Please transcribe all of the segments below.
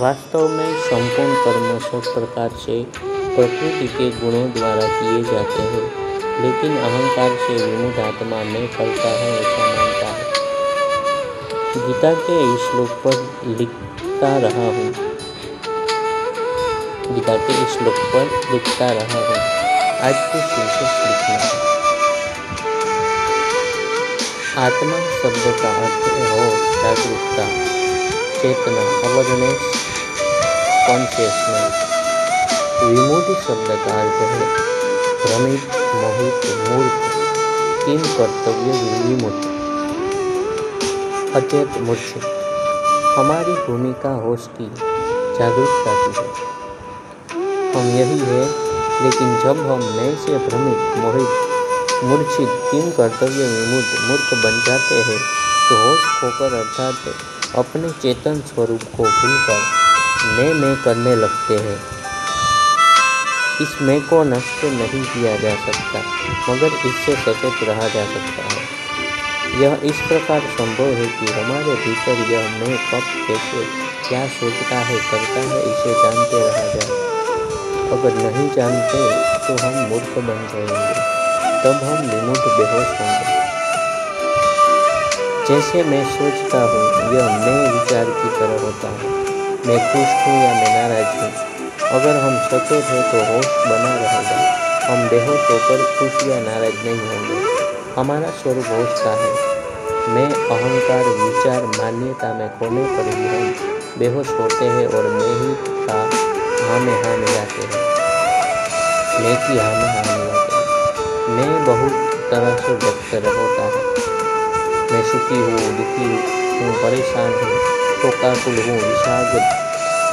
वास्तव में संपूर्ण कर्म सब प्रकार से प्रकृति के गुणों द्वारा किए जाते हैं, लेकिन अहंकार से विमुक्त आत्मा में करता है ऐसा मानता है। गीता के इस श्लोक पर लिखता रहा हूँ आज कुछ विशेष लिखना है। आत्मा शब्द का अर्थ हो जागरूकता, चेतना, अवेयरनेस, कॉन्शियसनेस। विमुक्ति शब्द का अर्थ है भ्रमित, मोहित, मूर्ख, किम कर्तव्य विमुक्त, अचेत, मूर्छित। हमारी भूमिका होश की, जागरूकता की है। हम यही है, लेकिन जब हम मैं से भ्रमित, मोहित, मूर्छित, किम कर्तव्य विमुक्त, मूर्ख बन जाते हैं तो होश खोकर अर्थात अपने चेतन स्वरूप को भूलकर मैं करने लगते हैं। इस मैं को नष्ट नहीं किया जा सकता, मगर इससे सचेत रहा जा सकता है। यह इस प्रकार संभव है कि हमारे भीतर यह मैं कब, कैसे, क्या सोचता है, करता है, इसे जानते रहा जाए। अगर नहीं जानते तो हम मूर्ख बन जाएंगे, तब हम विमुक्त, बेहोश होंगे। जैसे मैं सोचता हूँ, यह मैं विचार की तरह होता है। मैं खुश हूँ या मैं नाराज हूँ। अगर हम सचेत हैं तो होश बना रहेगा। हम बेहोश होकर खुश या नाराज नहीं होंगे। हमारा स्वरूप होश का है। मैं, अहंकार, विचार, मान्यता में खोने पर ही हम बेहोश होते हैं और मैं ही का हाँ में हाँ मिलाते हैं। मैं की हाँ में हाँ मिलाते हैं। मैं बहुत तरह से व्यक्त होता है। मैं सुखी हूँ, दुखी हूँ, परेशान हूँ, शोकाकुल हूँ,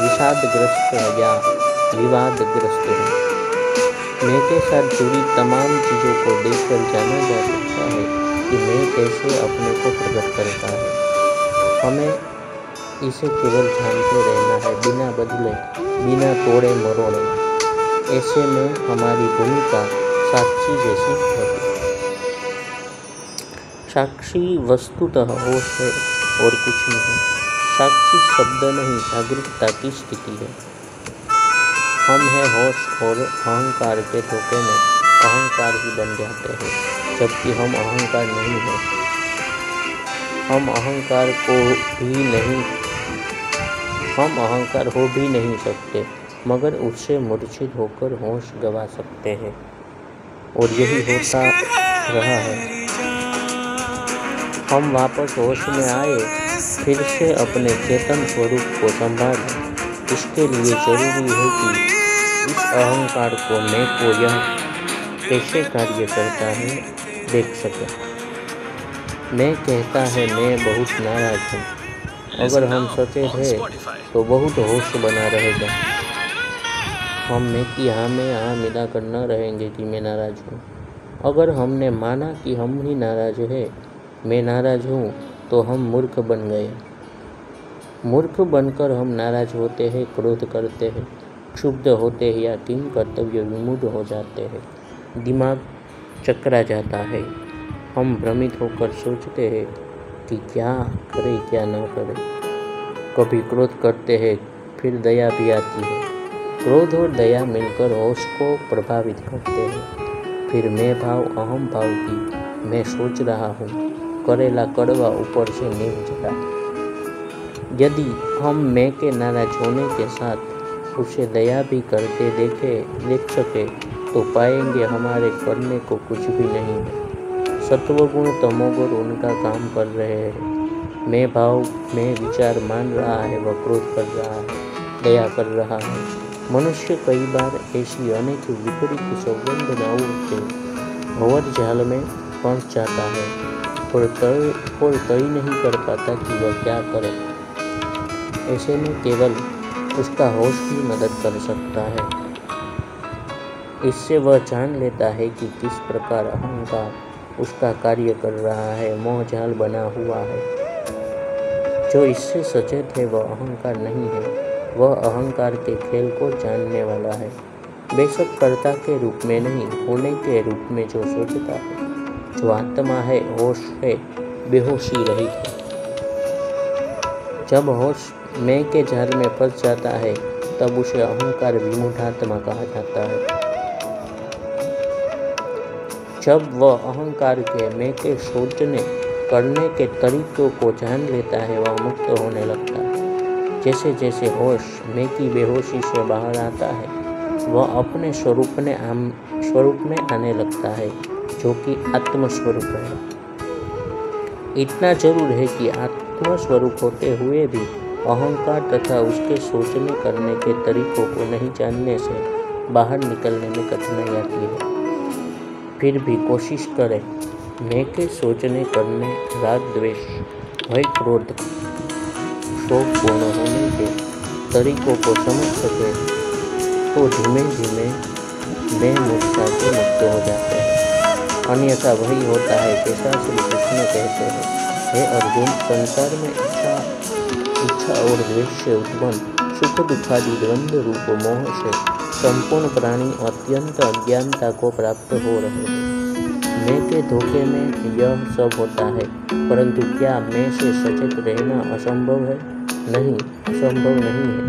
विषादग्रस्त या विवादग्रस्त हूँ। मैं के साथ जुड़ी तमाम चीज़ों को देखकर जाना जा सकता है कि मैं कैसे अपने को प्रकट करता है। हमें इसे केवल जानते रहना है, बिना बदले, बिना तोड़े मरोड़े। ऐसे में हमारी भूमिका साक्षी जैसी होती है। साक्षी वस्तुतः होश है और कुछ नहीं। साक्षी शब्द नहीं, जागरूकता की स्थिति है। हम हैं होश और अहंकार के धोखे में अहंकार ही बन जाते हैं, जबकि हम अहंकार नहीं हैं। हम अहंकार हो भी नहीं सकते, मगर उससे मूर्छित होकर होश गंवा सकते हैं। और यही होता रहा है। हम वापस होश में आए, फिर से अपने चेतन स्वरूप को संभालें। इसके लिए जरूरी है कि इस अहंकार को, मैं को, यह कैसे कार्य करता है, देख सके। मैं कहता है मैं बहुत नाराज हूँ। अगर हम सचेत हैं तो बहुत होश बना रहेगा। हम मैं की हाँ में हाँ मिलाकर न रहेंगे कि मैं नाराज हूँ। अगर हमने माना कि हम ही नाराज है, मैं नाराज हूँ, तो हम मूर्ख बन गए। मूर्ख बनकर हम नाराज होते हैं, क्रोध करते हैं, क्षुब्ध होते हैं या किम कर्तव्य विमुक्त हो जाते हैं। दिमाग चकरा जाता है। हम भ्रमित होकर सोचते हैं कि क्या करें क्या न करें। कभी क्रोध करते हैं, फिर दया भी आती है। क्रोध और दया मिलकर होश को प्रभावित करते हैं। फिर मैं भाव, अहम भाव की मैं सोच रहा हूँ, करेला कड़वा ऊपर से नीम जला। यदि हम मैं के नाराज होने के साथ उसे दया भी करते देख सके तो पाएंगे हमारे करने को कुछ भी नहीं है। सत्वगुण तमोगुण उनका काम कर रहे हैं। मैं भाव, मैं विचार मान रहा है, वह क्रोध कर रहा है, दया कर रहा है। मनुष्य कई बार ऐसी अनेक विपरीत संवेदनाओं के भंवर जाल में फंस जाता है और तय नहीं कर पाता कि वह क्या करे। ऐसे में केवल उसका होश ही मदद कर सकता है। इससे वह जान लेता है कि किस प्रकार अहंकार उसका कार्य कर रहा है, मोह जाल बना हुआ है। जो इससे सचेत है वह अहंकार नहीं है, वह अहंकार के खेल को जानने वाला है। बेशक कर्ता के रूप में नहीं, होने के रूप में जो सोचता है। जो आत्मा है, होश है, बेहोशी रहित है। जब होश मैं के जाल में फंस जाता है तब उसे अहंकार विमूढ़ात्मा कहा जाता है। जब वह अहंकार के मैं के सोचने करने के तरीकों को जान लेता है वह मुक्त होने लगता है। जैसे जैसे होश मैं की बेहोशी से बाहर आता है वह अपने स्वरूप में आने लगता है जो कि आत्मस्वरूप है। इतना जरूर है कि आत्मस्वरूप होते हुए भी अहंकार तथा उसके सोचने करने के तरीकों को नहीं जानने से बाहर निकलने में कठिनाई आती है। फिर भी कोशिश करें मैं के सोचने करने राग द्वेष भय क्रोध शोक पूर्ण होने के तरीकों को समझ सके तो धीमे धीमे मैं मूर्छा से मुक्त हो जाते हैं। अन्यथा वही होता है जैसा श्री कृष्ण कहते हैं, हे अर्जुन, संसार में इच्छा और द्वेष से उत्पन्न सुख दुखादि द्वंद्व रूप मोह से संपूर्ण प्राणी अत्यंत अज्ञानता को प्राप्त हो रहे हैं। मैं के धोखे में यह सब होता है, परंतु क्या मैं से सचेत रहना असंभव है? नहीं, असंभव नहीं है।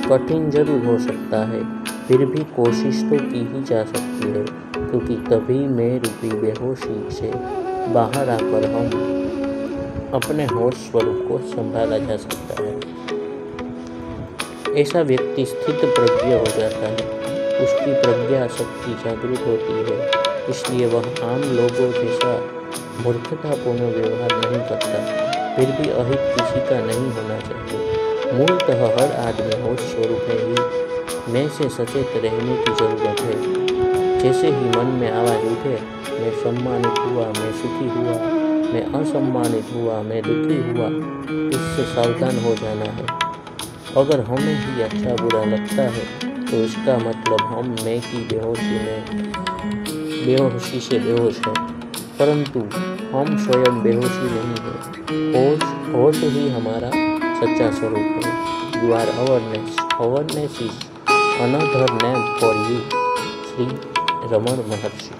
कठिन जरूर हो सकता है, फिर भी कोशिश तो की ही जा सकती है, क्योंकि तभी मैं रूपी बेहोशी से बाहर आकर हम अपने होश स्वरूप को संभाला जा सकता है। ऐसा व्यक्ति स्थित प्रज्ञ हो जाता है, उसकी प्रज्ञा शक्ति जागृत होती है, इसलिए वह आम लोगों जैसा मूर्खतापूर्ण व्यवहार नहीं करता। फिर भी अहित किसी का नहीं होना चाहिए। मूलतः हर आदमी होश स्वरूप है ही मैं से सचेत रहने की जरूरत है। जैसे ही मन में आवाज उठे, मैं सम्मानित हुआ, मैं सुखी हुआ, मैं असम्मानित हुआ, मैं दुखी हुआ, इससे सावधान हो जाना है। अगर हमें ही अच्छा बुरा लगता है तो इसका मतलब हम मैं की बेहोशी से बेहोश है, परंतु हम स्वयं बेहोशी नहीं है। होश ही हमारा सच्चा स्वरूप है। You are awareness. Awareness is another name for you. Shri Raman Maharshi.